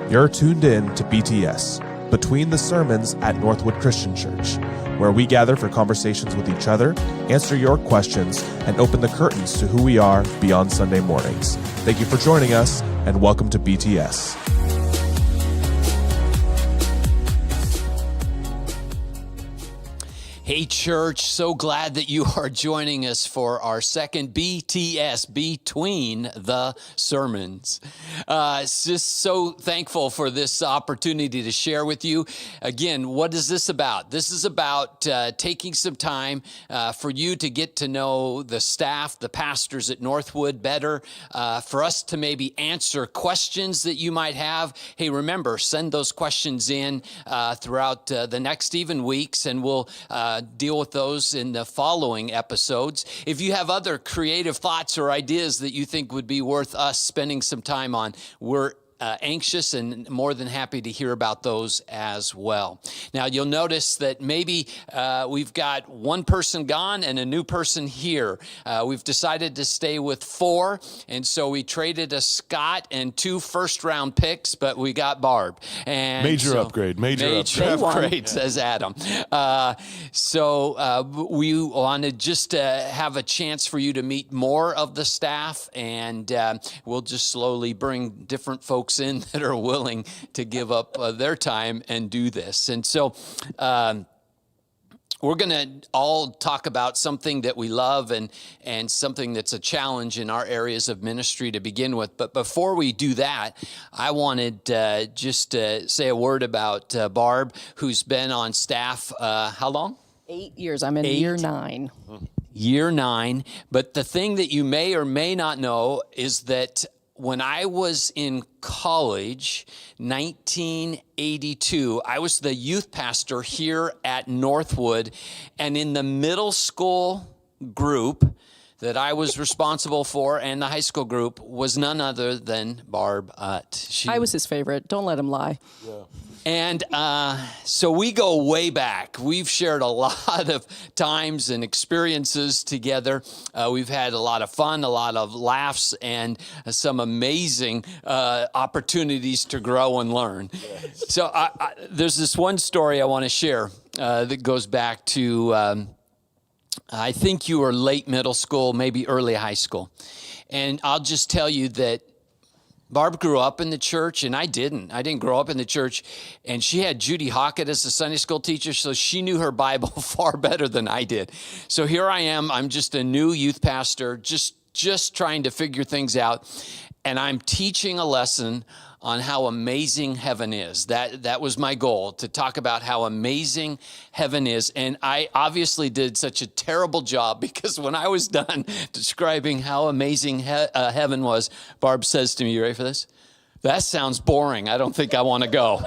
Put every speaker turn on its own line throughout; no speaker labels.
You're tuned in to BTS, Between the Sermons at Northwood Christian Church, where we gather for conversations with each other, answer your questions, and open the curtains to who we are beyond Sunday mornings. Thank you for joining us, and welcome to BTS.
Hey church, so glad that you are joining us for our second BTS, Between the Sermons. Just so thankful for this opportunity to share with you. Again, what is this about? This is about taking some time for you to get to know the staff, the pastors at Northwood better, for us to maybe answer questions that you might have. Hey, remember, send those questions in throughout the next even weeks, and we'll deal with those in the following episodes. If you have other creative thoughts or ideas that you think would be worth us spending some time on, we're anxious and more than happy to hear about those as well. Now, you'll notice that maybe we've got one person gone and a new person here. We've decided to stay with 4, and so we traded a Scott and 2 first-round picks, but we got Barb. And
major upgrade,
says Adam. So we wanted just to have a chance for you to meet more of the staff, and we'll just slowly bring different folks in that are willing to give up their time and do this. And so we're going to all talk about something that we love and something that's a challenge in our areas of ministry to begin with. But before we do that, I wanted just to say a word about Barb, who's been on staff how long?
8 years. I'm in year 9.
Year 9. But the thing that you may or may not know is that when I was in college, 1982, I was the youth pastor here at Northwood, and in the middle school group that I was responsible for and the high school group was none other than Barb Utt.
I was his favorite. Don't let him lie.
Yeah.
And so we go way back. We've shared a lot of times and experiences together. We've had a lot of fun, a lot of laughs, and some amazing opportunities to grow and learn. So there's this one story I want to share that goes back to, I think you were late middle school, maybe early high school. And I'll just tell you that Barb grew up in the church, and I didn't. I didn't grow up in the church, and she had Judy Hockett as a Sunday school teacher, so she knew her Bible far better than I did. So here I am. I'm just a new youth pastor, just trying to figure things out, and I'm teaching a lesson on how amazing heaven is. That was my goal, to talk about how amazing heaven is. And I obviously did such a terrible job, because when I was done describing how amazing heaven was, Barb says to me, you ready for this? That sounds boring. I don't think I want to go.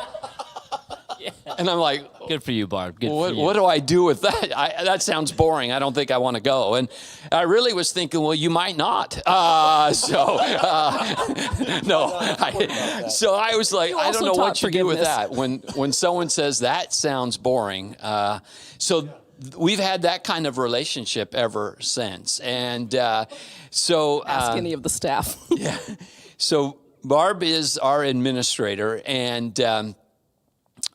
Yeah.
And I'm like,
good for you, Barb. Good
for
you.
What do I do with that? That sounds boring. I don't think I want to go. And I really was thinking, well, you might not. So I was like, I don't know what you do with that. When someone says that sounds boring. So we've had that kind of relationship ever since. And so
ask any of the staff.
Yeah. So Barb is our administrator, and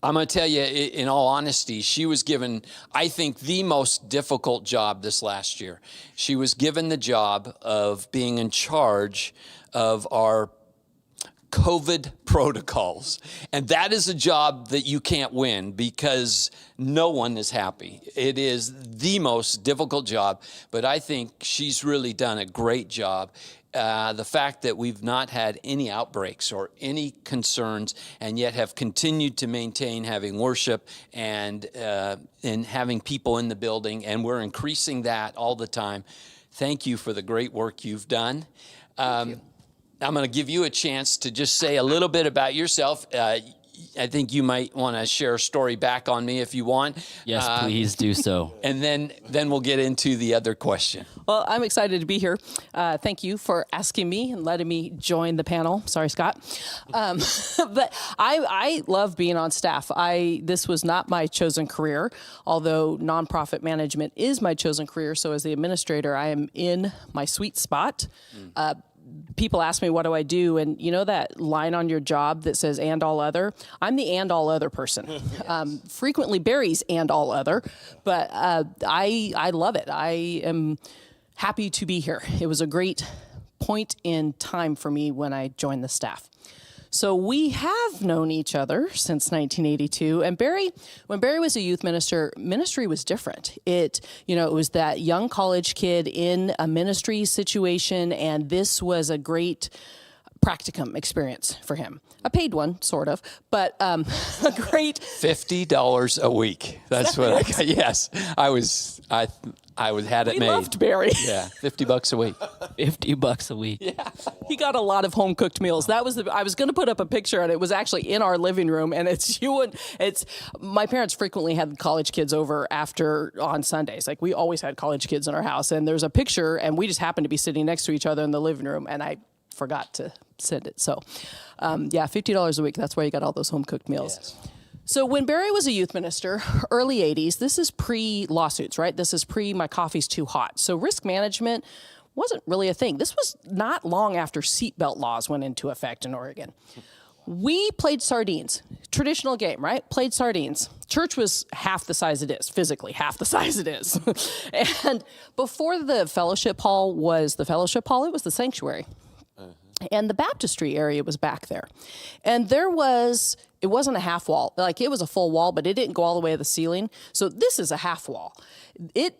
I'm going to tell you, in all honesty, she was given, I think, the most difficult job this last year. She was given the job of being in charge of our COVID protocols. And that is a job that you can't win, because no one is happy. It is the most difficult job, but I think she's really done a great job. The fact that we've not had any outbreaks or any concerns, and yet have continued to maintain having worship and having people in the building, and we're increasing that all the time. Thank you for the great work you've done.
Thank you.
I'm going to give you a chance to just say a little bit about yourself. I think you might want to share a story back on me if you want.
Yes, please do so.
And then we'll get into the other question.
Well, I'm excited to be here. Thank you for asking me and letting me join the panel. Sorry, Scott. But I love being on staff. This was not my chosen career, although nonprofit management is my chosen career. So as the administrator, I am in my sweet spot. people ask me, what do I do? And you know that line on your job that says, and all other? I'm the and all other person. Frequently Barry's and all other, but I love it. I am happy to be here. It was a great point in time for me when I joined the staff. So we have known each other since 1982. And when Barry was a youth minister, ministry was different. It was that young college kid in a ministry situation, and this was a great practicum experience for him. A paid one, sort of, but a great
$50 a week. That's what I got. Yes, I had it
we
made.
loved Barry.
Yeah, $50 a week.
$50 a week.
Yeah.
He got a lot of home cooked meals. That was I was going to put up a picture, and it was actually in our living room. And my parents frequently had college kids over on Sundays. Like we always had college kids in our house. And there's a picture, and we just happened to be sitting next to each other in the living room, and I forgot to send it. So, $50 a week. That's why you got all those home cooked meals.
Yes.
So when Barry was a youth minister, early 80s, this is pre-lawsuits, right? This is my coffee's too hot. So risk management wasn't really a thing. This was not long after seatbelt laws went into effect in Oregon. We played sardines. Traditional game, right? Played sardines. Church was half the size it is, physically half the size it is. And before the fellowship hall was the fellowship hall, it was the sanctuary. And the baptistry area was back there. And it wasn't a half wall. Like it was a full wall, but it didn't go all the way to the ceiling. So this is a half wall. It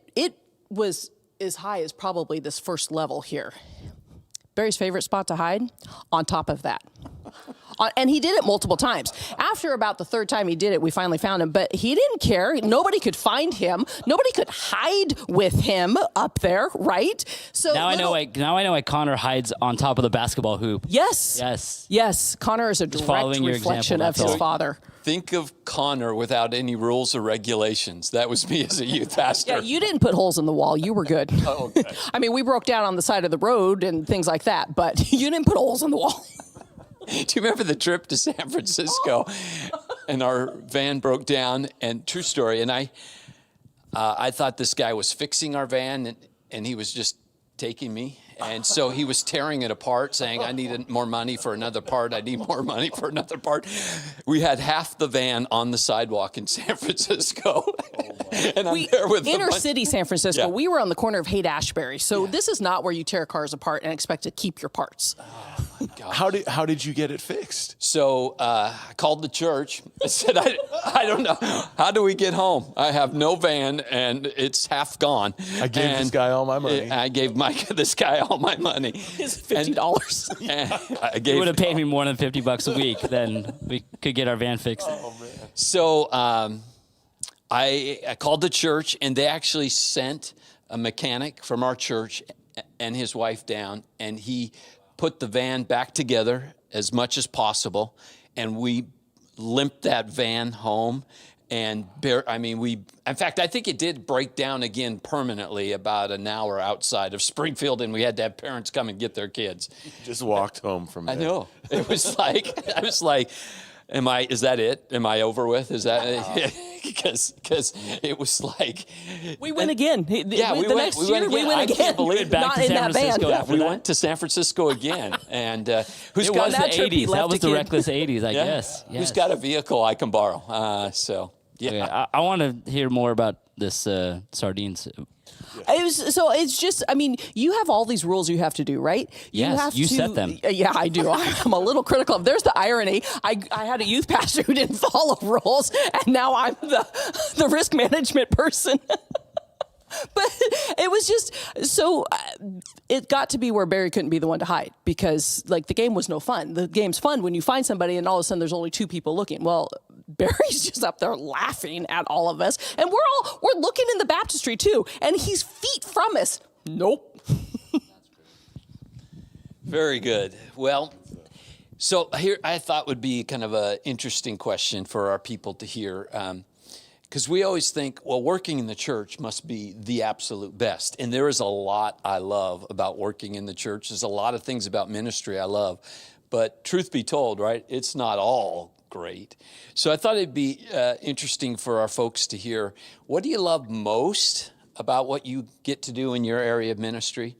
was as high as probably this first level here. Barry's favorite spot to hide? On top of that. And he did it multiple times. After about the third time he did it, we finally found him. But he didn't care. Nobody could find him. Nobody could hide with him up there, right? So
Now I know why Connor hides on top of the basketball hoop.
Yes.
Yes.
Yes. Connor is a direct
following your
reflection
example,
of
that's
his
all.
father.
Think of Connor without any rules or regulations. That was me as a youth pastor.
Yeah, you didn't put holes in the wall. You were good.
Oh, okay.
I mean, we broke down on the side of the road and things like that, but you didn't put holes in the wall.
Do you remember the trip to San Francisco? And our van broke down, and true story. And I thought this guy was fixing our van, and he was just taking me. And so he was tearing it apart, saying, I need more money for another part. I need more money for another part. We had half the van on the sidewalk in San Francisco. And I'm there with
inner city San Francisco,
Yeah.
we were on the corner of Haight-Ashbury. So this is not where you tear cars apart and expect to keep your parts.
How did you get it fixed?
So I called the church. I said, I don't know. How do we get home? I have no van, and it's half gone.
I gave this guy all my money.
I gave this guy all my money.
It's $50.
And I
You
gave
would have paid me more than $50 a week, then we could get our van fixed.
So I called the church, and they actually sent a mechanic from our church and his wife down, and he put the van back together as much as possible, and we limped that van home. And in fact, I think it did break down again permanently about an hour outside of Springfield, and we had to have parents come and get their kids.
Just walked home from there.
I know. It was like, I was like, is that it? Am I over with? Is that because it was like
We win again.
Yeah,
the next year
again.
we win
I
again.
can't believe it.
Back
Not
to
in
San
that van.
Francisco after
we
that.
went to San Francisco again, and who's
It
got
was
that
the
trip, he
80s.
left
That was
a
the
kid.
reckless 80s, I
Yeah.
guess.
Who's got a vehicle I can borrow? So yeah.
Okay, I want to hear more about this sardines.
It's just, I mean, you have all these rules you have to do, right?
Yes, you set them.
Yeah, I do. I'm a little critical of. There's the irony. I had a youth pastor who didn't follow rules, and now I'm the risk management person. But it was just so it got to be where Barry couldn't be the one to hide because like the game was no fun. The game's fun when you find somebody and all of a sudden there's only two people looking. Well, Barry's just up there laughing at all of us, and we're looking in the baptistry too, and he's feet from us. Nope.
Very good. Well, so here I thought would be kind of an interesting question for our people to hear. Because we always think, well, working in the church must be the absolute best. And there is a lot I love about working in the church. There's a lot of things about ministry I love. But truth be told, right, it's not all great. So I thought it'd be interesting for our folks to hear, what do you love most about what you get to do in your area of ministry?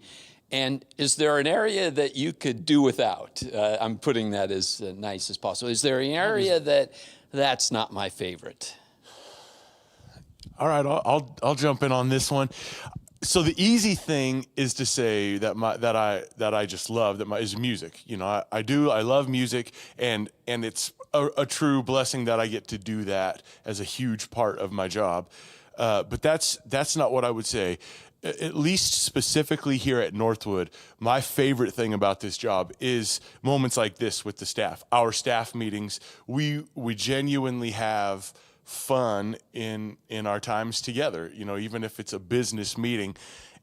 And is there an area that you could do without? I'm putting that as nice as possible. Is there an area that's not my favorite?
All right, I'll jump in on this one. So the easy thing is to say that I just love is music. You know, I love music, and it's a true blessing that I get to do that as a huge part of my job. But that's not what I would say. At least specifically here at Northwood, my favorite thing about this job is moments like this with the staff. Our staff meetings, we genuinely have fun in our times together, you know, even if it's a business meeting.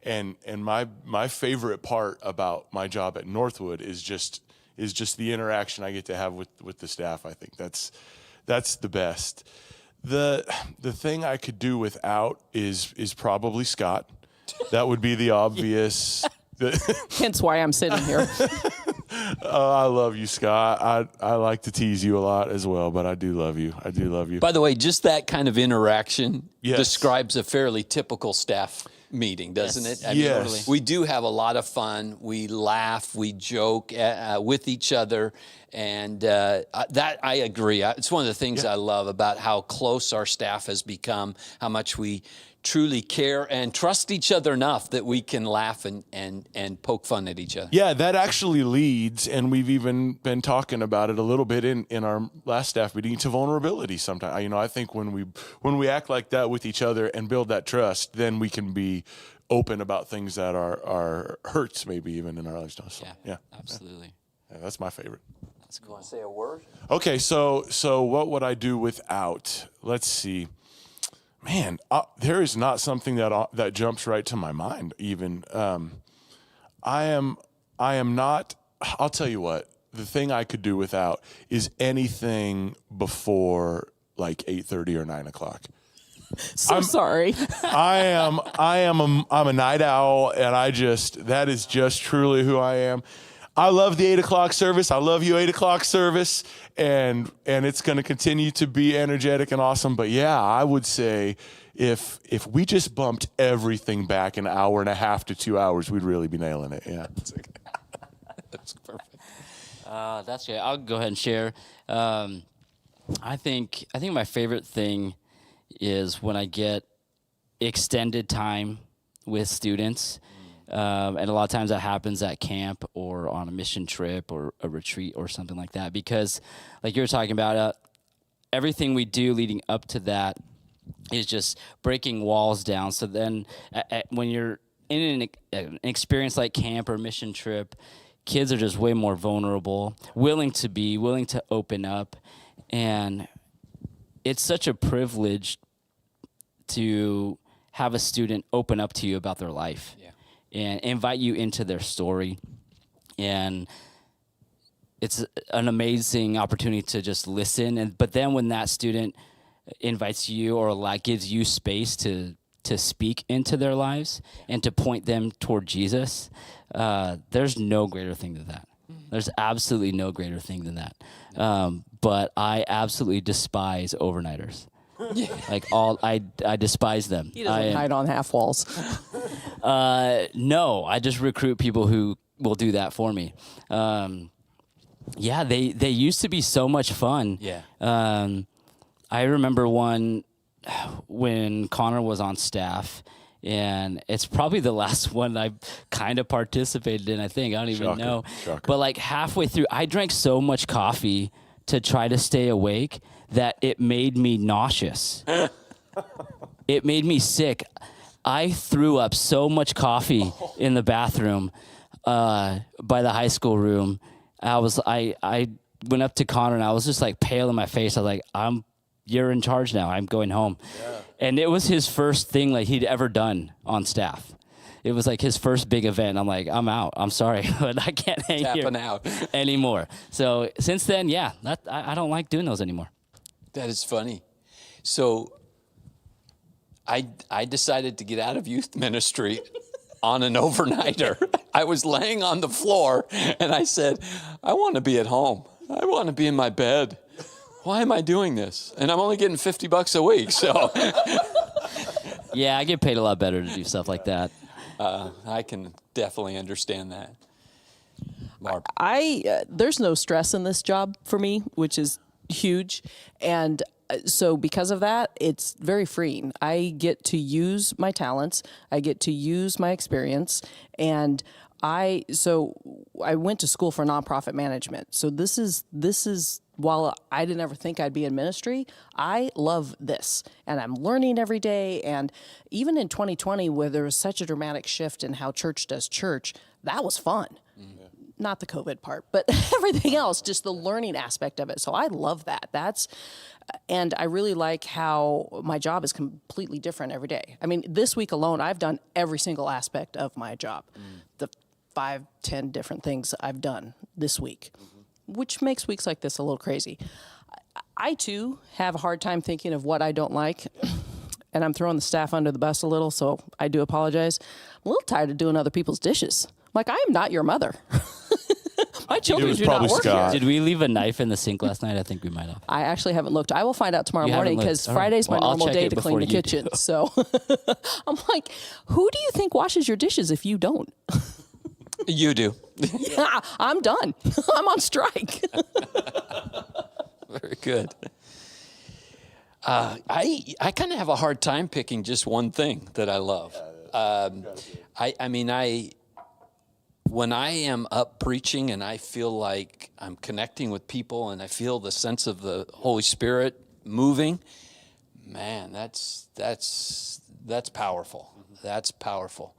And my favorite part about my job at Northwood is just the interaction I get to have with the staff. I think that's the best. The thing I could do without is probably Scott. That would be the obvious.
Hence why I'm sitting here.
I love you, Scott. I like to tease you a lot as well, but I do love you. I do love you.
By the way, just that kind of interaction
Yes.
describes a fairly typical staff meeting, doesn't it? I
Yes.
we do have a lot of fun. We laugh, we joke with each other, and that I agree. It's one of the things I love about how close our staff has become, how much we truly care and trust each other enough that we can laugh and poke fun at each other.
Yeah, that actually leads, and we've even been talking about it a little bit in our last staff meeting, to vulnerability sometimes. You know, I think when we act like that with each other and build that trust, then we can be open about things that are hurts maybe even in our lives. So, yeah.
Absolutely.
Yeah, that's my favorite.
That's cool. Want to say a word?
Okay, so what would I do without? Let's see. Man, there is not something that jumps right to my mind. Even I am not. I'll tell you what. The thing I could do without is anything before like 8:30 or 9 o'clock.
I'm sorry.
I'm a night owl, and that is just truly who I am. I love the 8 o'clock service. I love you, 8 o'clock service, and it's going to continue to be energetic and awesome. But yeah, I would say if we just bumped everything back an hour and a half to 2 hours, we'd really be nailing it. Yeah,
That's perfect.
That's great. I'll go ahead and share. I think my favorite thing is when I get extended time with students. And a lot of times that happens at camp or on a mission trip or a retreat or something like that. Because like you were talking about, everything we do leading up to that is just breaking walls down. So then when you're in an experience like camp or mission trip, kids are just way more vulnerable, willing to open up. And it's such a privilege to have a student open up to you about their life.
Yeah.
And invite you into their story. And it's an amazing opportunity to just listen. But then when that student invites you or gives you space to speak into their lives and to point them toward Jesus, there's no greater thing than that. There's absolutely no greater thing than that. But I absolutely despise overnighters. I despise them.
He doesn't hide on half walls.
No, I just recruit people who will do that for me. Yeah, they used to be so much fun.
Yeah.
I remember one when Connor was on staff, and it's probably the last one I kind of participated in, I think. I don't even know.
Shocker.
But like halfway through, I drank so much coffee to try to stay awake that it made me nauseous. It made me sick. I threw up so much coffee in the bathroom by the high school room. I went up to Connor and I was just like pale in my face. I was like, you're in charge now. I'm going home. Yeah. And it was his first thing like he'd ever done on staff. It was like his first big event. I'm like, I'm out. I'm sorry, but I can't hang
Tapping
here
out.
anymore. So since then, yeah, I don't like doing those anymore.
That is funny. So I decided to get out of youth ministry on an overnighter. I was laying on the floor and I said, I want to be at home. I want to be in my bed. Why am I doing this? And I'm only getting $50 a week, so.
Yeah, I get paid a lot better to do stuff like that.
I can definitely understand that. Barb.
There's no stress in this job for me, which is huge. And so because of that, it's very freeing. I get to use my talents. I get to use my experience. And I went to school for nonprofit management. So this is while I didn't ever think I'd be in ministry, I love this, and I'm learning every day. And even in 2020, where there was such a dramatic shift in how church does church, that was fun. Not the COVID part, but everything else, just the learning aspect of it. So I love that. And I really like how my job is completely different every day. I mean, this week alone, I've done every single aspect of my job. The 5-10 different things I've done this week, which makes weeks like this a little crazy. I too have a hard time thinking of what I don't like. And I'm throwing the staff under the bus a little, so I do apologize. I'm a little tired of doing other people's dishes. Like, I am not your mother. My children do not work here.
Did we leave a knife in the sink last night? I think we might have.
I actually haven't looked. I will find out tomorrow
You
morning
haven't
because
looked? All right.
Friday's my
Well, I'll
normal
check
day
it
to clean the
before you
kitchen.
do.
So I'm like, who do you think washes your dishes if you don't?
You do.
Yeah, I'm done. I'm on strike.
Very good. I kind of have a hard time picking just one thing that I love. When I am up preaching and I feel like I'm connecting with people and I feel the sense of the Holy Spirit moving, man, that's powerful. That's powerful.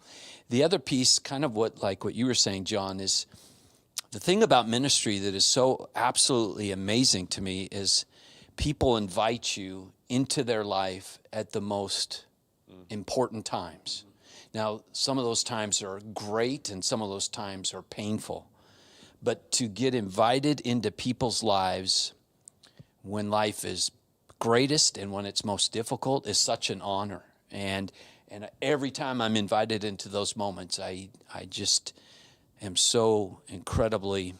The other piece, kind of what you were saying, John, is the thing about ministry that is so absolutely amazing to me is people invite you into their life at the most important times. Now, some of those times are great and some of those times are painful. But to get invited into people's lives when life is greatest and when it's most difficult is such an honor. And every time I'm invited into those moments, I just am so incredibly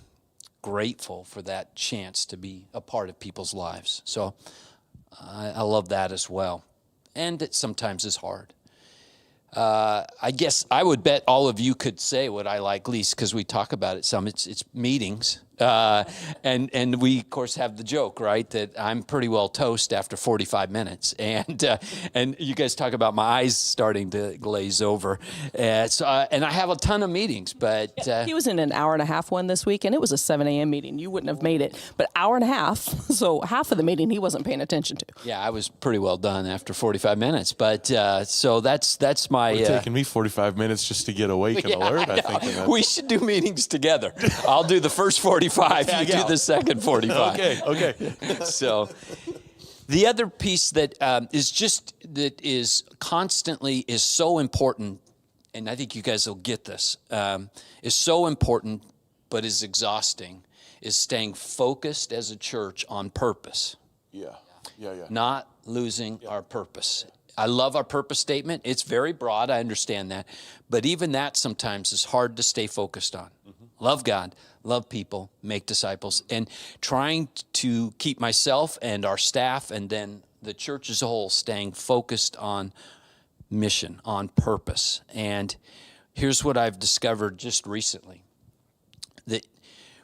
grateful for that chance to be a part of people's lives. So I love that as well. And it sometimes is hard. I guess I would bet all of you could say what I like least because we talk about it some. It's meetings. And we, of course, have the joke, right, that I'm pretty well toast after 45 minutes. And you guys talk about my eyes starting to glaze over. And I have a ton of meetings, but...
He was in an hour and a half one this week, and it was a 7 a.m. meeting. You wouldn't have made it. But hour and a half, so half of the meeting he wasn't paying attention to.
Yeah, I was pretty well done after 45 minutes. But so that's my...
It's taken me 45 minutes just to get awake and alert, I think.
We should do meetings together. I'll do the first 45. You do the second 45.
Okay.
So the other piece that is constantly so important, and I think you guys will get this, is so important but is exhausting, is staying focused as a church on purpose.
Yeah.
Not losing our purpose. I love our purpose statement. It's very broad. I understand that. But even that sometimes is hard to stay focused on. Love God, love people, make disciples, and trying to keep myself and our staff and then the church as a whole staying focused on mission, on purpose. And here's what I've discovered just recently, that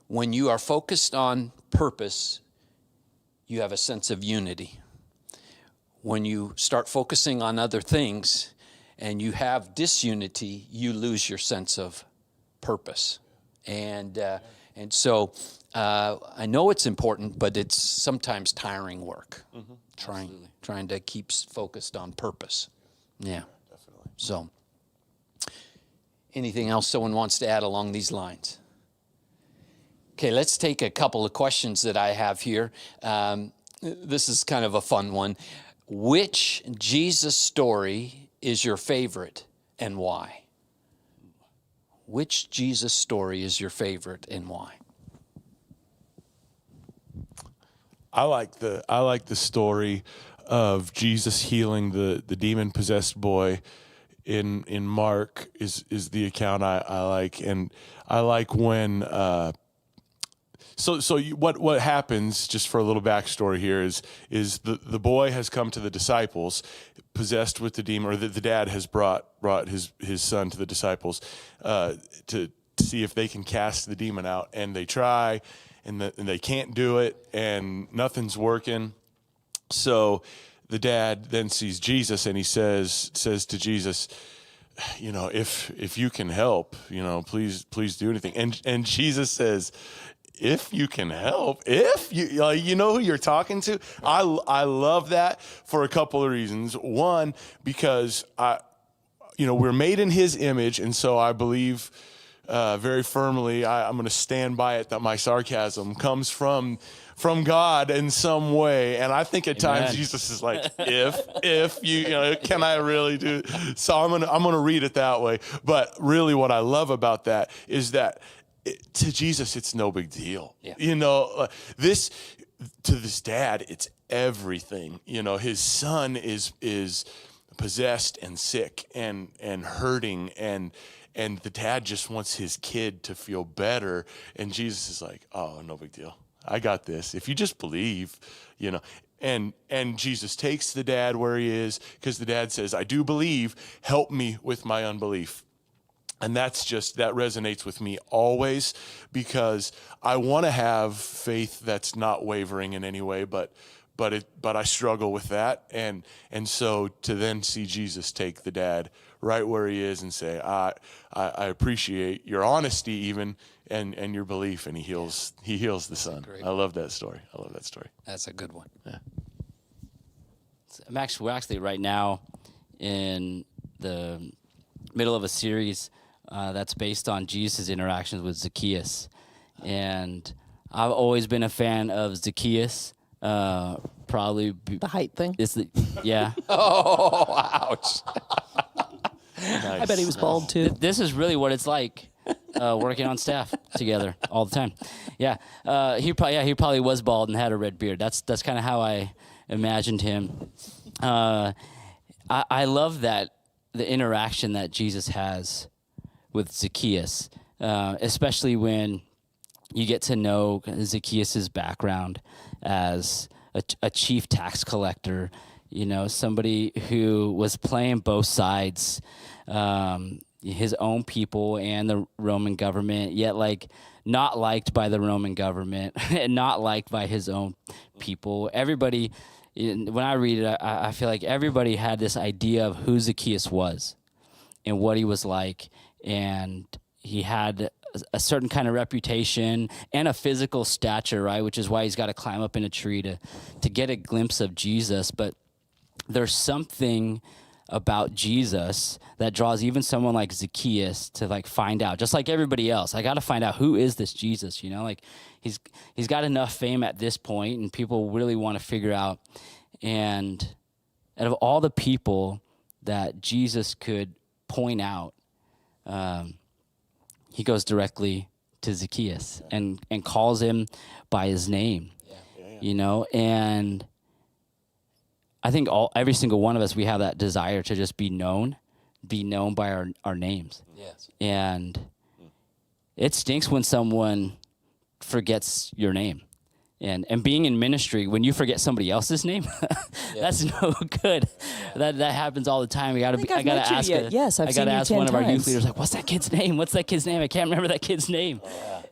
when you are focused on purpose, you have a sense of unity. When you start focusing on other things and you have disunity, you lose your sense of purpose. And so I know it's important, but it's sometimes tiring work. Trying to keep focused on purpose. Yeah, definitely. So, anything else someone wants to add along these lines? Okay, let's take a couple of questions that I have here. This is kind of a fun one. Which Jesus story is your favorite and why? Which Jesus story is your favorite and why?
I like the story of Jesus healing the demon-possessed boy in Mark is the account I like. And I like when What happens, just for a little backstory here, is the boy has come to the disciples possessed with the demon, or the dad has brought his son to the disciples to see if they can cast the demon out, and they try, and they can't do it, and nothing's working. So the dad then sees Jesus, and he says to Jesus, if you can help, please do anything. And Jesus says, if you can help, if you know who you're talking to. I love that for a couple of reasons. One, because we're made in his image, and so I believe very firmly, I'm going to stand by it, that my sarcasm comes from God in some way. And I think at times Jesus is like, if you can I really do? So I'm going to read it that way. But really what I love about that is that to Jesus, it's no big deal.
Yeah.
To this dad, it's everything. His son is possessed and sick and hurting, and the dad just wants his kid to feel better. And Jesus is like, oh, no big deal. I got this. If you just believe, and Jesus takes the dad where he is, because the dad says, I do believe, help me with my unbelief. And that resonates with me always, because I want to have faith that's not wavering in any way, but I struggle with that. And so to then see Jesus take the dad right where he is and say, I appreciate your honesty even, and your belief, and he heals the son. I love that story.
That's a good one.
Yeah.
We're actually right now in the middle of a series that's based on Jesus' interactions with Zacchaeus. And I've always been a fan of Zacchaeus. Probably
The height thing.
Yeah.
Oh, ouch.
Nice.
I bet he was bald too.
This is really what it's like working on staff together all the time. Yeah. He probably was bald and had a red beard. That's kind of how I imagined him. I love that the interaction that Jesus has with Zacchaeus, especially when you get to know Zacchaeus's background as a chief tax collector, somebody who was playing both sides, his own people and the Roman government, yet not liked by the Roman government and not liked by his own people. Everybody, when I read it, I feel like everybody had this idea of who Zacchaeus was and what he was like, and he had a certain kind of reputation and a physical stature, right? Which is why he's got to climb up in a tree to get a glimpse of Jesus. But there's something about Jesus that draws even someone like Zacchaeus to find out, just like everybody else. I got to find out, who is this Jesus? He's got enough fame at this point, and people really want to figure out. And out of all the people that Jesus could point out, he goes directly to Zacchaeus and calls him by his name, and I think every single one of us, we have that desire to just be known by our names.
Yes.
And it stinks when someone forgets your name. And being in ministry, when you forget somebody else's name, that's no good. That happens all the time. I gotta ask.
Yes, I've seen you 10
ask one of our youth
times.
leaders, what's that kid's name? What's that kid's name? I can't remember that kid's name.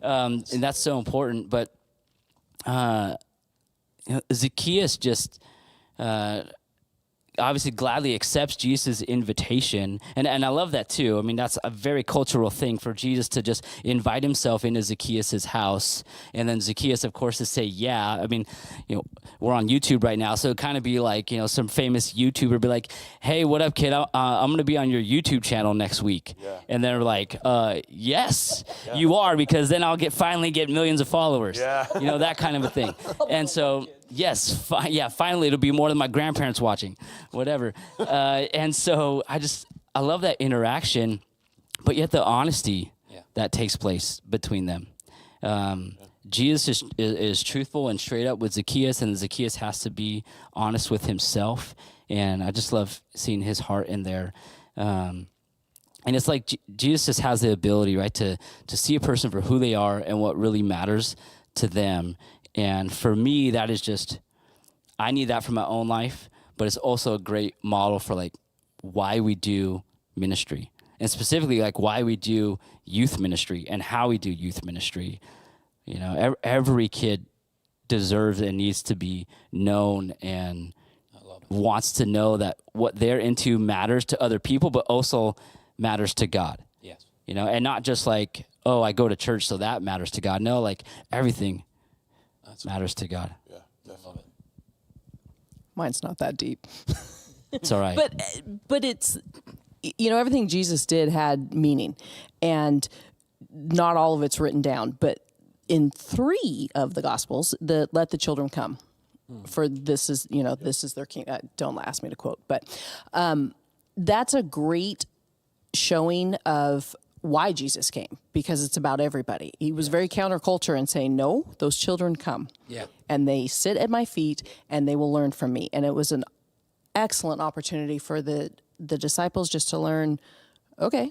And that's so important. But Zacchaeus just obviously gladly accepts Jesus' invitation. And I love that too. I mean, that's a very cultural thing for Jesus to just invite himself into Zacchaeus' house. And then Zacchaeus, of course, to say, yeah. I mean, we're on YouTube right now. So it'd kind of be like, some famous YouTuber be like, hey, what up, kid? I'm going to be on your YouTube channel next week. Yeah. And they're like, yes, you are, because then I'll finally get millions of followers.
Yeah.
That kind of a thing. And so, yes, finally it'll be more than my grandparents watching, whatever. And so I love that interaction, but yet the honesty that takes place between them. Jesus is truthful and straight up with Zacchaeus, and Zacchaeus has to be honest with himself. And I just love seeing his heart in there. And it's like Jesus just has the ability, right, to see a person for who they are and what really matters to them. And for me, that is just, I need that for my own life, but it's also a great model for like why we do ministry, and specifically like why we do youth ministry and how we do youth ministry. You know, every kid deserves and needs to be known and wants to know that what they're into matters to other people, but also matters to God.
Yes.
You know, and not just like, oh, I go to church, so that matters to God. No, like everything matters to God.
Yeah, definitely.
Mine's not that deep.
It's all right.
But it's, you know, everything Jesus did had meaning, and not all of it's written down. But in 3 of the Gospels, let the children come. For this is, you know, this is their king. Don't ask me to quote, but that's a great showing of why Jesus came, because it's about everybody. He was very counterculture and saying, no, those children come.
Yeah.
And they sit at my feet and they will learn from me. And it was an excellent opportunity for the disciples just to learn, okay,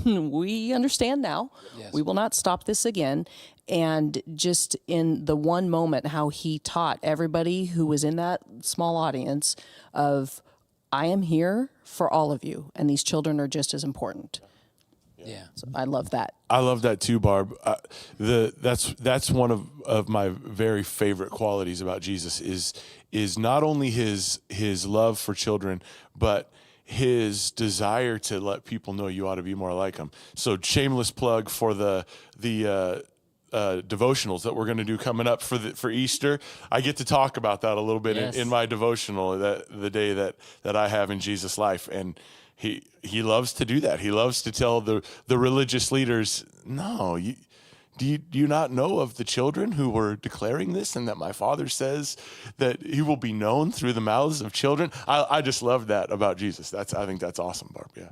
we understand now.
Yes.
We will not stop this again. And just in the one moment, how he taught everybody who was in that small audience of, I am here for all of you, and these children are just as important.
Yeah.
So I love that.
I love that too, Barb. That's one of my very favorite qualities about Jesus is not only his love for children, but his desire to let people know you ought to be more like him. So shameless plug for the devotionals that we're going to do coming up for Easter. I get to talk about that a little bit
Yes.
in my devotional, the day that I have in Jesus' life. And he loves to do that. He loves to tell the religious leaders, no, do you not know of the children who were declaring this, and that my Father says that he will be known through the mouths of children? I just love that about Jesus. I think that's awesome, Barb. Yeah.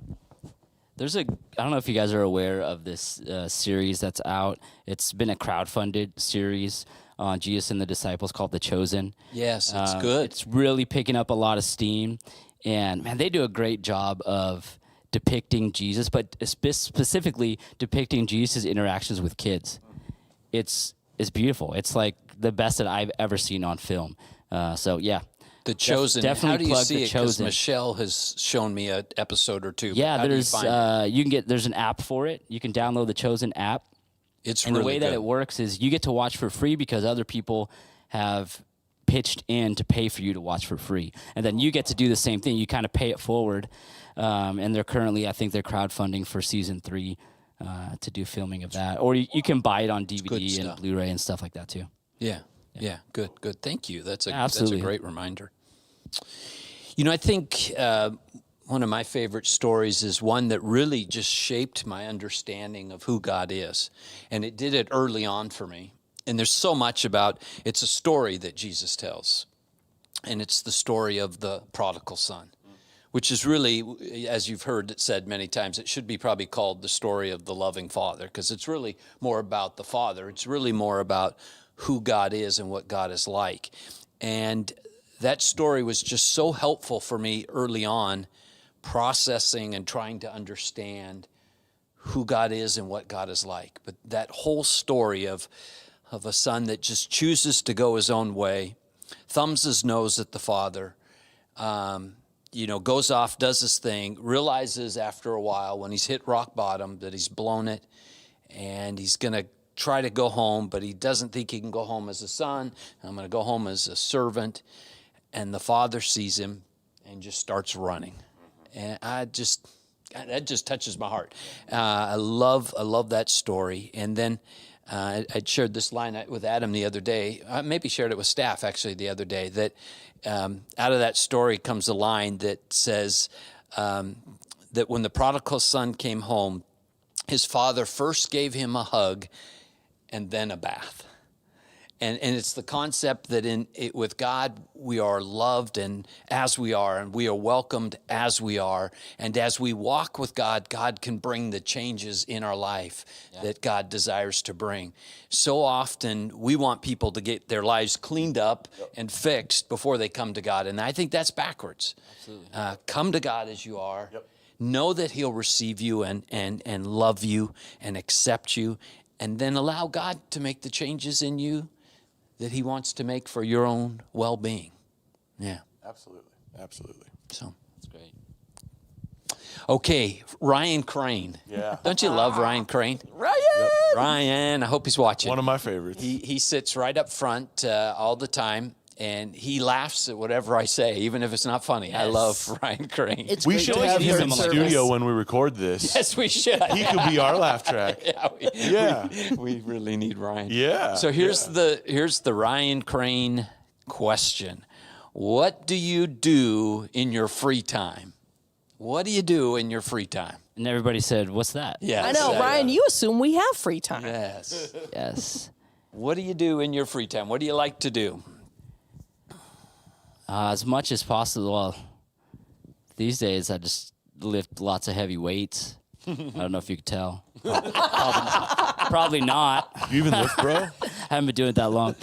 I don't know if you guys are aware of this series that's out. It's been a crowdfunded series on Jesus and the disciples called The Chosen.
Yes, it's good.
It's really picking up a lot of steam. And man, they do a great job of depicting Jesus, but specifically depicting Jesus' interactions with kids. It's beautiful. It's like the best that I've ever seen on film. So yeah.
The Chosen.
definitely
How do you
plug
see
The
it? Because
Chosen.
Michelle has shown me an episode or two. but
Yeah,
how do you
there's
find it?
there's an app for it. You can download the Chosen app.
It's
And
really
the way that
good.
it works is you get to watch for free because other people have pitched in to pay for you to watch for free. And then you get to do the same thing. You kind of pay it forward. And they're currently, I think they're crowdfunding for season 3 to do filming of that. Or you can buy it on DVD and
stuff.
Blu-ray and stuff like that too.
Yeah. Good. Thank you. That's a
Absolutely.
great reminder. You know, I think one of my favorite stories is one that really just shaped my understanding of who God is. And it did it early on for me. And there's so much about, it's a story that Jesus tells. And it's the story of the prodigal son, which is really, as you've heard it said many times, it should be probably called the story of the loving father, because it's really more about the father. It's really more about who God is and what God is like. And that story was just so helpful for me early on, processing and trying to understand who God is and what God is like. But that whole story of a son that just chooses to go his own way, thumbs his nose at the father, goes off, does his thing, realizes after a while when he's hit rock bottom that he's blown it, and he's going to try to go home, but he doesn't think he can go home as a son. I'm going to go home as a servant. And the father sees him and just starts running. And that just touches my heart. I love that story. And then I shared this line with Adam the other day. I maybe shared it with staff actually the other day, that out of that story comes a line that says that when the prodigal son came home, his father first gave him a hug and then a bath. And it's the concept that with God, we are loved and as we are, and we are welcomed as we are. And as we walk with God, God can bring the changes in our life that God desires to bring. So often we want people to get their lives cleaned up and fixed before they come to God. And I think that's backwards. Absolutely. Come to God as you are. Know that he'll receive you and love you and accept you. and then allow God to make the changes in you that he wants to make for your own well-being. Yeah.
Absolutely.
So,
That's great.
okay, Ryan Crane.
Yeah.
Don't you love Ryan Crane? Ryan, I hope he's watching.
One of my favorites.
He sits right up front all the time, and he laughs at whatever I say, even if it's not funny. I love Ryan Crane.
It's
We
great
should
to
have
you
him
in
in the
service.
studio when we record this.
Yes, we should.
He could be our laugh track. Yeah.
We really need Ryan.
Yeah,
So here's the Ryan Crane question. What do you do in your free time? What do you do in your free time?
And everybody said, "What's that?"
Yes.
I know, Ryan, you assume we have free time.
Yes.
Yes.
What do you do in your free time? What do you like to do?
As much as possible. Well, these days I just lift lots of heavy weights. I don't know if you could tell. Probably not.
You even lift, bro?
I haven't been doing it that long.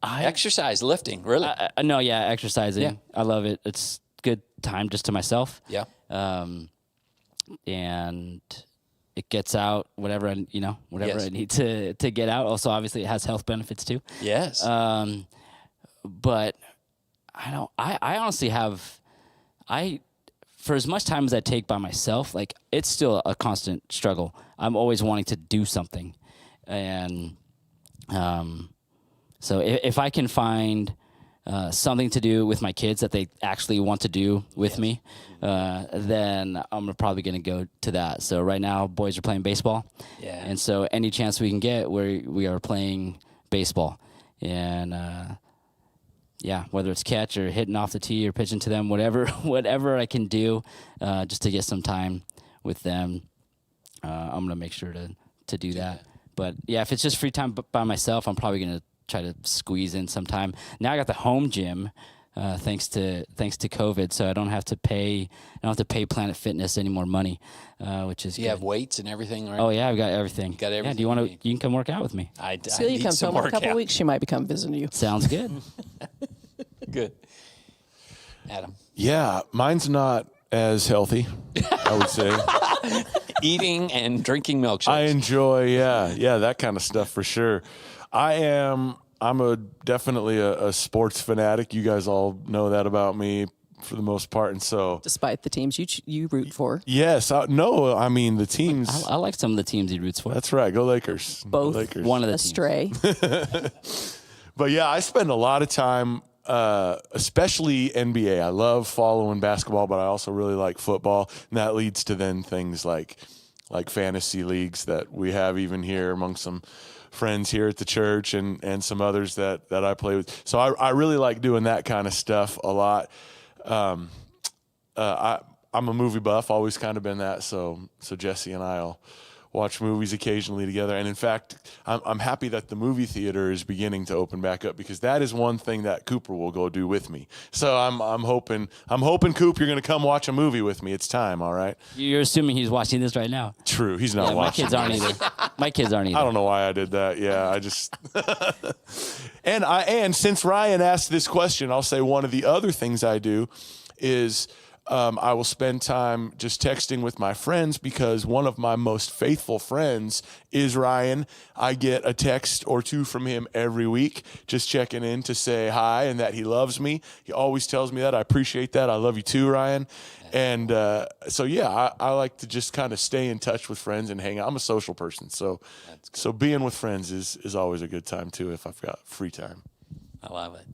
Exercise, lifting, really?
No, yeah, exercising.
Yeah.
I love it. It's good time just to myself.
Yeah.
And it gets out whatever
Yes.
I need to get out. Also, obviously, it has health benefits too.
Yes.
But I honestly for as much time as I take by myself, like it's still a constant struggle. I'm always wanting to do something. And so if I can find something to do with my kids that they actually want to do with me, then I'm probably going to go to that. So right now, boys are playing baseball.
Yeah.
And so any chance we can get, we are playing baseball. And yeah, whether it's catch or hitting off the tee or pitching to them, whatever I can do just to get some time with them, I'm going to make sure to do that. But yeah, if it's just free time by myself, I'm probably going to try to squeeze in some time. Now I got the home gym, thanks to COVID, so I don't have to pay Planet Fitness any more money, which is
Do you
good.
have weights and everything, right?
Oh yeah, I've got everything.
Got
Yeah,
everything
do you want
you
to?
need.
You can come work out with me.
I
Celia
need
comes
some
home in a couple
workout.
weeks. She might be come visiting you.
Sounds good.
Good. Adam.
Yeah, mine's not as healthy, I would say.
Eating and drinking milkshakes.
I enjoy, that kind of stuff for sure. I'm definitely a sports fanatic. You guys all know that about me for the most part, and so
Despite the teams you root for.
yes, I mean the teams.
I like some of the teams he roots for.
That's right, go Lakers.
Both.
Lakers.
One of the teams.
Astray.
But yeah, I spend a lot of time, especially NBA. I love following basketball, but I also really like football, and that leads to then things like fantasy leagues that we have even here among some friends here at the church and some others that I play with. So I really like doing that kind of stuff a lot. I'm a movie buff, always kind of been that. So Jesse and I'll watch movies occasionally together. And in fact, I'm happy that the movie theater is beginning to open back up, because that is one thing that Cooper will go do with me. So I'm hoping Coop, you're going to come watch a movie with me. It's time. All right.
You're assuming he's watching this right now.
True. He's not
Yeah, my
watching.
kids aren't either. My kids aren't either.
I don't know why I did that. Yeah, I just and since Ryan asked this question, I'll say one of the other things I do is I will spend time just texting with my friends, because one of my most faithful friends is Ryan. I get a text or two from him every week, just checking in to say hi and that he loves me. He always tells me that. I appreciate that. I love you too, Ryan. And so, yeah, I like to just kind of stay in touch with friends and hang out. I'm a social person. So being with friends is always a good time too, if I've got free time.
I love it.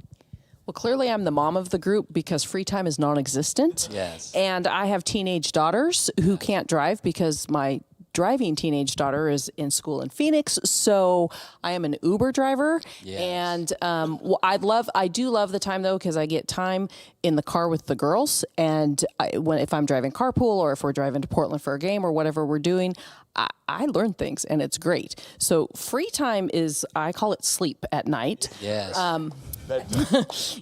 Well, clearly I'm the mom of the group because free time is non-existent.
Yes.
And I have teenage daughters who can't drive because my driving teenage daughter is in school in Phoenix. So I am an Uber driver.
Yes.
And I do love the time though, because I get time in the car with the girls. And if I'm driving carpool, or if we're driving to Portland for a game or whatever we're doing, I learn things, and it's great. So free time is, I call it sleep at night.
Yes.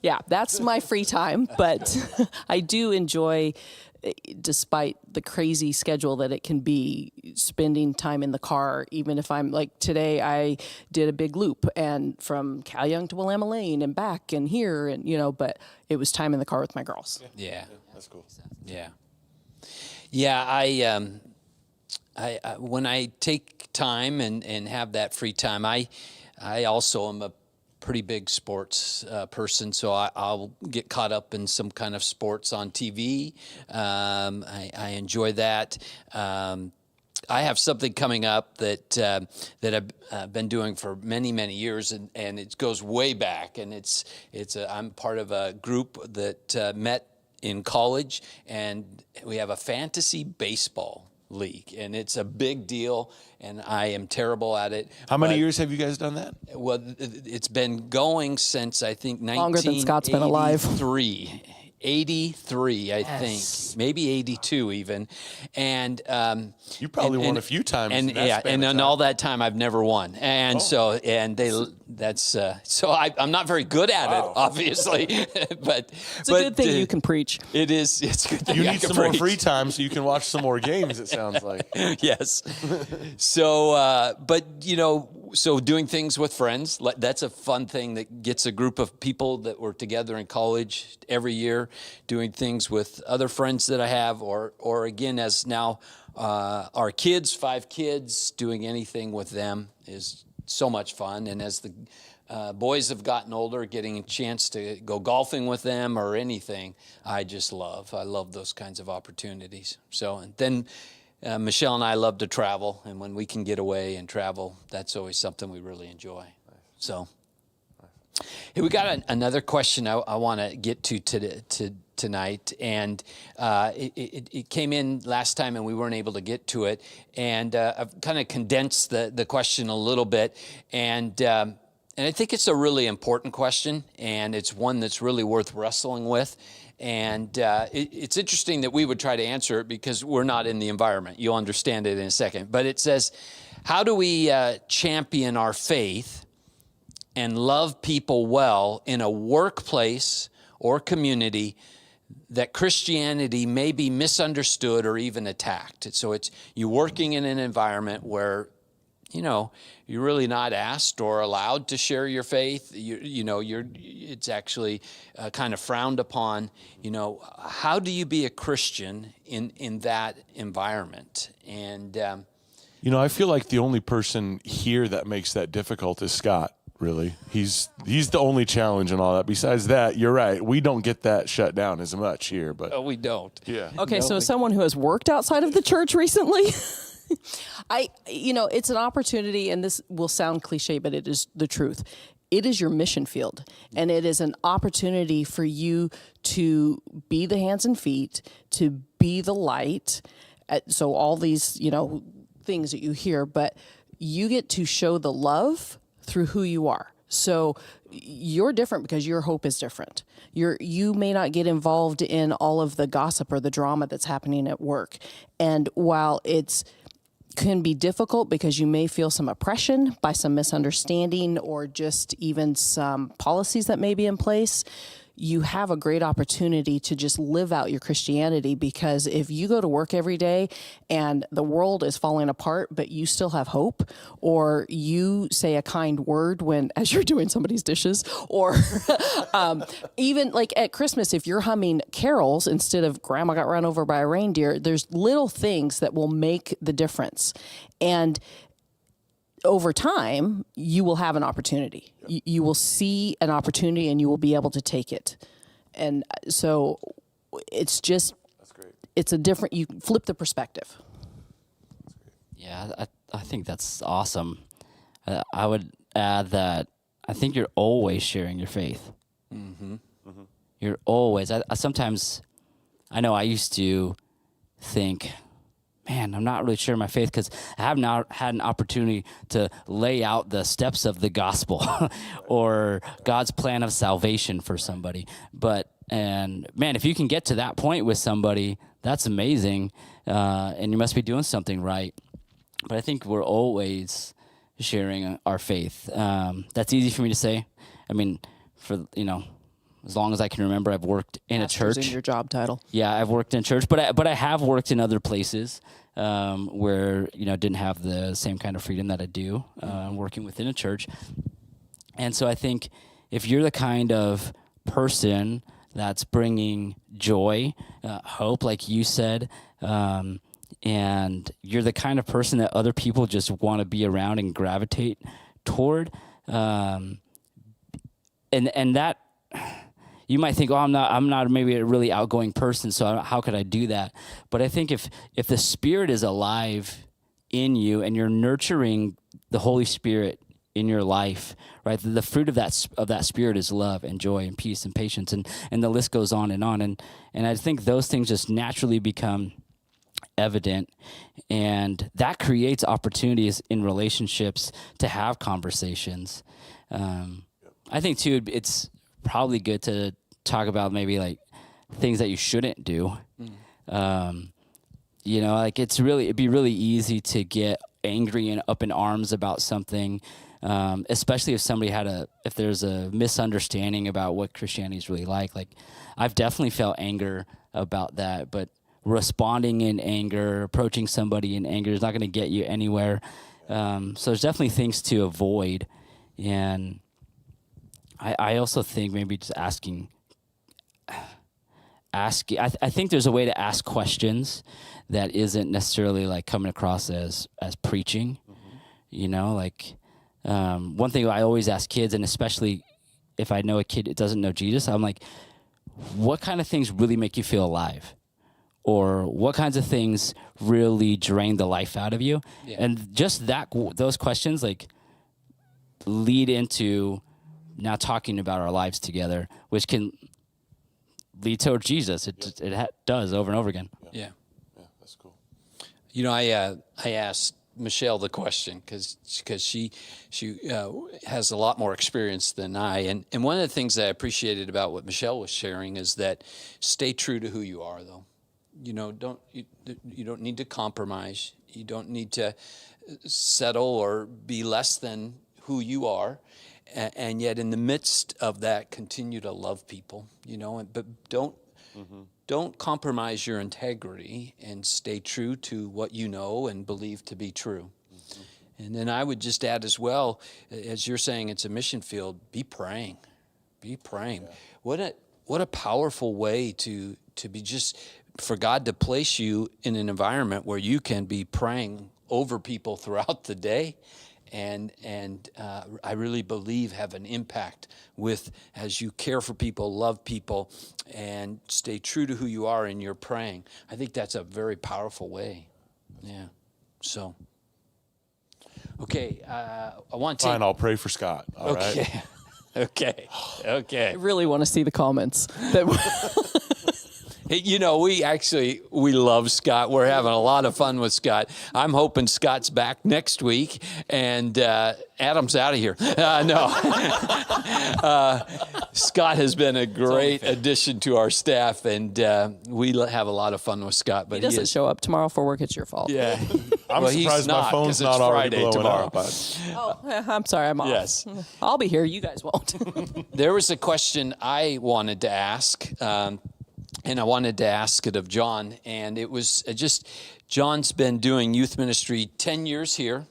Yeah, that's my free time, but I do enjoy, despite the crazy schedule that it can be, spending time in the car. Even if I'm like today, I did a big loop and from Cal Young to Willamette Lane and back and here, and but it was time in the car with my girls.
Yeah.
That's cool.
Yeah. Yeah, when I take time and have that free time, I also am a pretty big sports person, so I'll get caught up in some kind of sports on TV. I enjoy that. I have something coming up that I've been doing for many years, and it goes way back. And I'm part of a group that met in college, and we have a fantasy baseball league, and it's a big deal, and I am terrible at it.
How many years have you guys done that?
Well, it's been going since, I think,
Longer than Scott's been alive.
83, I think, maybe 82 even, and
You probably won a few times.
and
in that
yeah,
span
and
of
in
time.
all that time I've never won, and so I'm not very good at it, obviously, but
It's a good thing you can preach.
It is. It's a good thing
You
I
need
can
some more
preach.
free time so you can watch some more games, it sounds like.
Yes. So, but so doing things with friends, that's a fun thing that gets a group of people that were together in college every year, doing things with other friends that I have, or again, as now our kids, 5 kids, doing anything with them is so much fun. And as the boys have gotten older, getting a chance to go golfing with them or anything, I love those kinds of opportunities. So, and then Michelle and I love to travel, and when we can get away and travel, that's always something we really enjoy. So, hey, we got another question I want to get to tonight, and it came in last time, and we weren't able to get to it, and I've kind of condensed the question a little bit, and I think it's a really important question, and it's one that's really worth wrestling with. And it's interesting that we would try to answer it because we're not in the environment. You'll understand it in a second. But it says, how do we champion our faith and love people well in a workplace or community that Christianity may be misunderstood or even attacked? So it's you working in an environment where you're really not asked or allowed to share your faith. It's actually kind of frowned upon. How do you be a Christian in that environment? And
I feel like the only person here that makes that difficult is Scott. Really, he's the only challenge and all that. Besides that, you're right. We don't get that shut down as much here, but
we don't.
Yeah.
Okay, so as someone who has worked outside of the church recently, it's an opportunity, and this will sound cliche, but it is the truth. It is your mission field, and it is an opportunity for you to be the hands and feet, to be the light. So all these, things that you hear, but you get to show the love through who you are. So you're different because your hope is different. You may not get involved in all of the gossip or the drama that's happening at work. And while it's can be difficult because you may feel some oppression by some misunderstanding or just even some policies that may be in place, you have a great opportunity to just live out your Christianity, because if you go to work every day and the world is falling apart, but you still have hope, or you say a kind word as you're doing somebody's dishes, or even like at Christmas, if you're humming carols instead of Grandma got run over by a reindeer, there's little things that will make the difference. And over time, you will have an opportunity. You will see an opportunity and you will be able to take it. And so it's just, it's a different, you flip the perspective.
Yeah, I think that's awesome. I would add that I think you're always sharing your faith. Mm-hmm. Mm-hmm. You're always, I sometimes, I know I used to think, man, I'm not really sharing my faith because I have not had an opportunity to lay out the steps of the gospel or God's plan of salvation for somebody. And man, if you can get to that point with somebody, that's amazing. And you must be doing something right. But I think we're always sharing our faith. That's easy for me to say. I mean, as long as I can remember, I've worked in a church.
In your job title.
Yeah, I've worked in church, but I have worked in other places where didn't have the same kind of freedom that I do working within a church. And so I think if you're the kind of person that's bringing joy, hope, like you said, and you're the kind of person that other people just want to be around and gravitate toward. And that, you might think, oh, I'm not maybe a really outgoing person, so how could I do that? But I think if the Spirit is alive in you and you're nurturing the Holy Spirit in your life, right? The fruit of that Spirit is love and joy and peace and patience, and the list goes on. And I think those things just naturally become evident, and that creates opportunities in relationships to have conversations. I think too, it's probably good to talk about maybe like things that you shouldn't do. Like it'd be really easy to get angry and up in arms about something, especially if there's a misunderstanding about what Christianity is really like. Like I've definitely felt anger about that, but responding in anger, approaching somebody in anger is not going to get you anywhere. So there's definitely things to avoid. And I also think maybe just asking, I think there's a way to ask questions that isn't necessarily like coming across as preaching, one thing I always ask kids, and especially if I know a kid that doesn't know Jesus, I'm like, what kind of things really make you feel alive? Or what kinds of things really drain the life out of you? Yeah. And just those questions like lead into now talking about our lives together, which can lead toward Jesus. It does over and over again.
Yeah.
Yeah, that's cool.
I asked Michelle the question because she has a lot more experience than I, and one of the things that I appreciated about what Michelle was sharing is that stay true to who you are, though. You don't need to compromise. You don't need to settle or be less than who you are, and yet in the midst of that, continue to love people. But don't compromise your integrity and stay true to what you know and believe to be true. Mm-hmm. And then I would just add as well, as you're saying, it's a mission field. Be praying. Yeah. What a powerful way to be just. For God to place you in an environment where you can be praying over people throughout the day, and I really believe have an impact as you care for people, love people, and stay true to who you are in your praying. I think that's a very powerful way. Yeah. So, okay, I want to.
Fine, I'll pray for Scott. All right.
Okay.
I really want to see the comments.
We love Scott. We're having a lot of fun with Scott. I'm hoping Scott's back next week, and Adam's out of here. No. Scott has been a great addition to our staff, and we have a lot of fun with Scott. But
he doesn't show up tomorrow for work. It's your fault.
Yeah.
I'm surprised my phone's not already blowing
tomorrow.
Up.
I'm sorry. I'm off.
Yes.
I'll be here. You guys won't.
There was a question I wanted to ask. And I wanted to ask it of John, and it was John's been doing youth ministry 10 years here,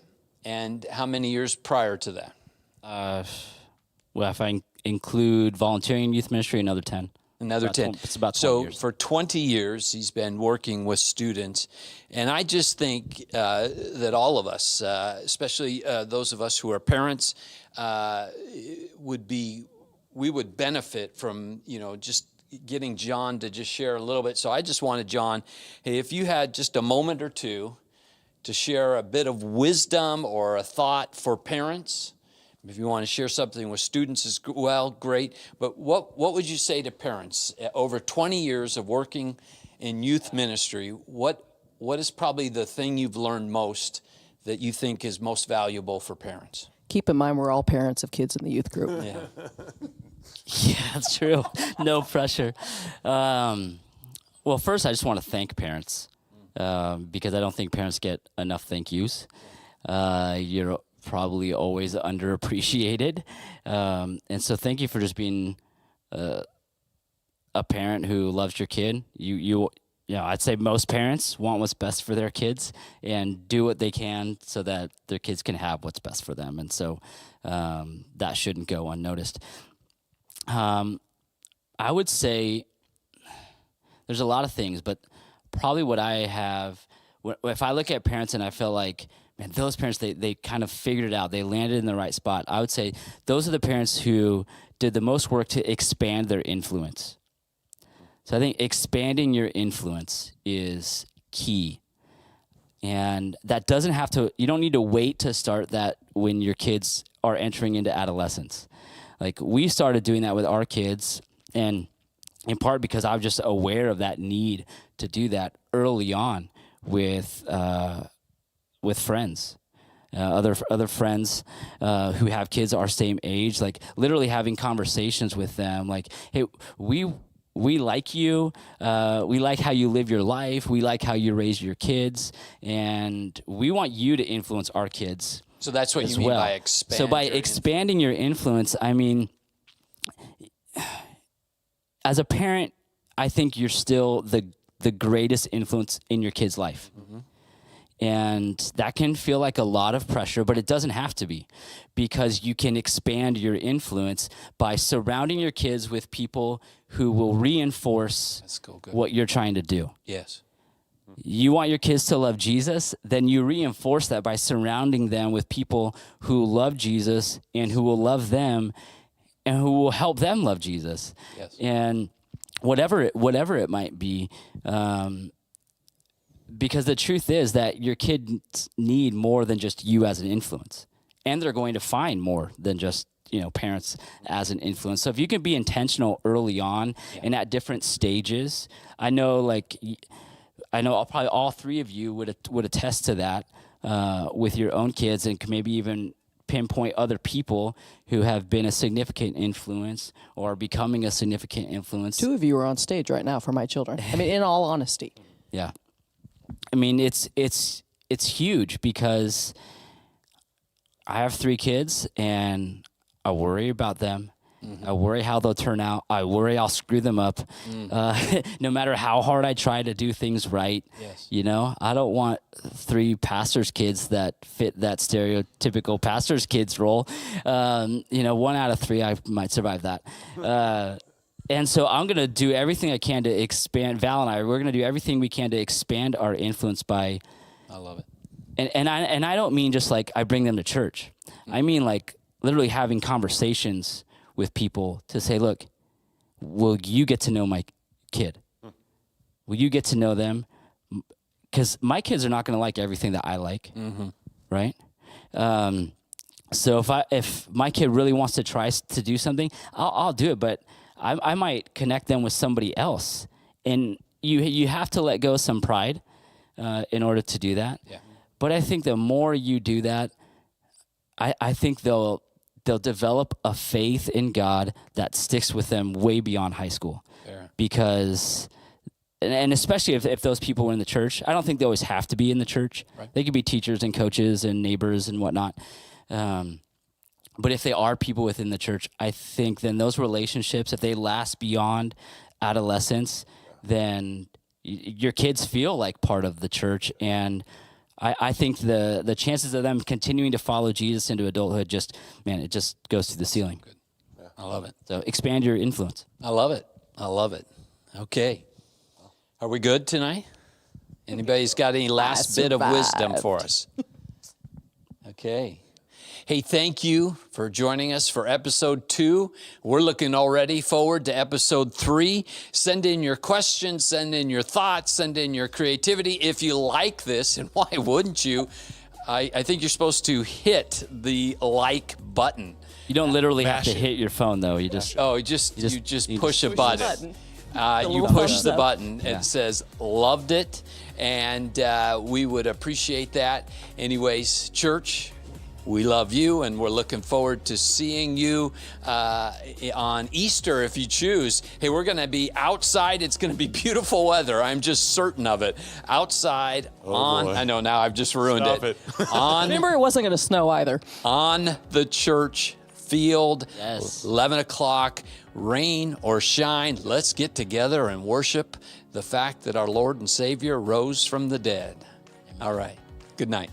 and how many years prior to that?
Well, if I include volunteering youth ministry, another 10.
Another 10.
It's about 20 years.
So for 20 years, he's been working with students, and I just think that all of us, especially those of us who are parents, we would benefit from, just getting John to just share a little bit. So I just wanted John, hey, if you had just a moment or two to share a bit of wisdom or a thought for parents, if you want to share something with students as well, great. But what would you say to parents over 20 years of working in youth ministry? What is probably the thing you've learned most that you think is most valuable for parents?
Keep in mind, we're all parents of kids in the youth group.
Yeah.
Yeah, that's true. No pressure. Well, first, I just want to thank parents because I don't think parents get enough thank yous. You're probably always underappreciated. And so thank you for just being a parent who loves your kid. I'd say most parents want what's best for their kids and do what they can so that their kids can have what's best for them. And so that shouldn't go unnoticed. I would say there's a lot of things, but probably what if I look at parents and I feel like, man, those parents, they kind of figured it out. They landed in the right spot. I would say those are the parents who did the most work to expand their influence. So I think expanding your influence is key. And that doesn't have to, you don't need to wait to start that when your kids are entering into adolescence. Like, we started doing that with our kids, and in part because I was just aware of that need to do that early on with friends. Other friends who have kids our same age, like literally having conversations with them, like, hey, we like you, we like how you live your life, we like how you raise your kids, and we want you to influence our kids.
So that's what you mean by expand.
So by expanding your influence, I mean, as a parent, I think you're still the greatest influence in your kid's life. Mm-hmm. And that can feel like a lot of pressure, but it doesn't have to be, because you can expand your influence by surrounding your kids with people who will reinforce what you're trying to do.
Yes.
You want your kids to love Jesus, then you reinforce that by surrounding them with people who love Jesus and who will love them and who will help them love Jesus.
Yes.
And whatever it might be, because the truth is that your kids need more than just you as an influence, and they're going to find more than just, parents as an influence. So if you can be intentional early on and at different stages, I know probably all three of you would attest to that with your own kids, and can maybe even pinpoint other people who have been a significant influence or becoming a significant influence.
2 of you are on stage right now for my children. I mean, in all honesty.
Yeah. I mean, it's huge, because I have 3 kids and I worry about them. Mm-hmm. I worry how they'll turn out. I worry I'll screw them up. No matter how hard I try to do things right.
Yes.
I don't want 3 pastors' kids that fit that stereotypical pastor's kids role. 1 out of 3, I might survive that. And so I'm going to do everything I can to expand. Val and we're going to do everything we can to expand our influence by.
I love it.
And I don't mean just like I bring them to church. Mm-hmm. I mean like literally having conversations with people to say, look, will you get to know my kid? Will you get to know them? Because my kids are not going to like everything that I like, mm-hmm. right? So if my kid really wants to try to do something, I'll do it, but I might connect them with somebody else. And you have to let go of some pride in order to do that. Yeah. But I think the more you do that, I think they'll develop a faith in God that sticks with them way beyond high school. Fair. Because, and especially if those people were in the church, I don't think they always have to be in the church. Right. They could be teachers and coaches and neighbors and whatnot. But if they are people within the church, I think then those relationships, if they last beyond adolescence, then your kids feel like part of the church. And I think the chances of them continuing to follow Jesus into adulthood it just goes to the ceiling.
Good. Yeah. I love it.
So expand your influence.
I love it. Okay. Are we good tonight? Anybody's got any last bit of wisdom for us? Okay. Hey, thank you for joining us for episode 2. We're looking already forward to episode 3. Send in your questions, send in your thoughts, send in your creativity. If you like this, and why wouldn't you, I think you're supposed to hit the like button.
You don't literally have to hit your phone, though. You just
push a button. You push the button. It says loved it, and we would appreciate that. Anyways, church, we love you, and we're looking forward to seeing you on Easter if you choose. Hey, we're going to be outside. It's going to be beautiful weather. I'm just certain of it. Outside boy. I know now I've just ruined it.
Remember, it wasn't going to snow either.
On the church field,
yes.
11 o'clock, rain or shine. Let's get together and worship the fact that our Lord and Savior rose from the dead. Amen. All right. Good night.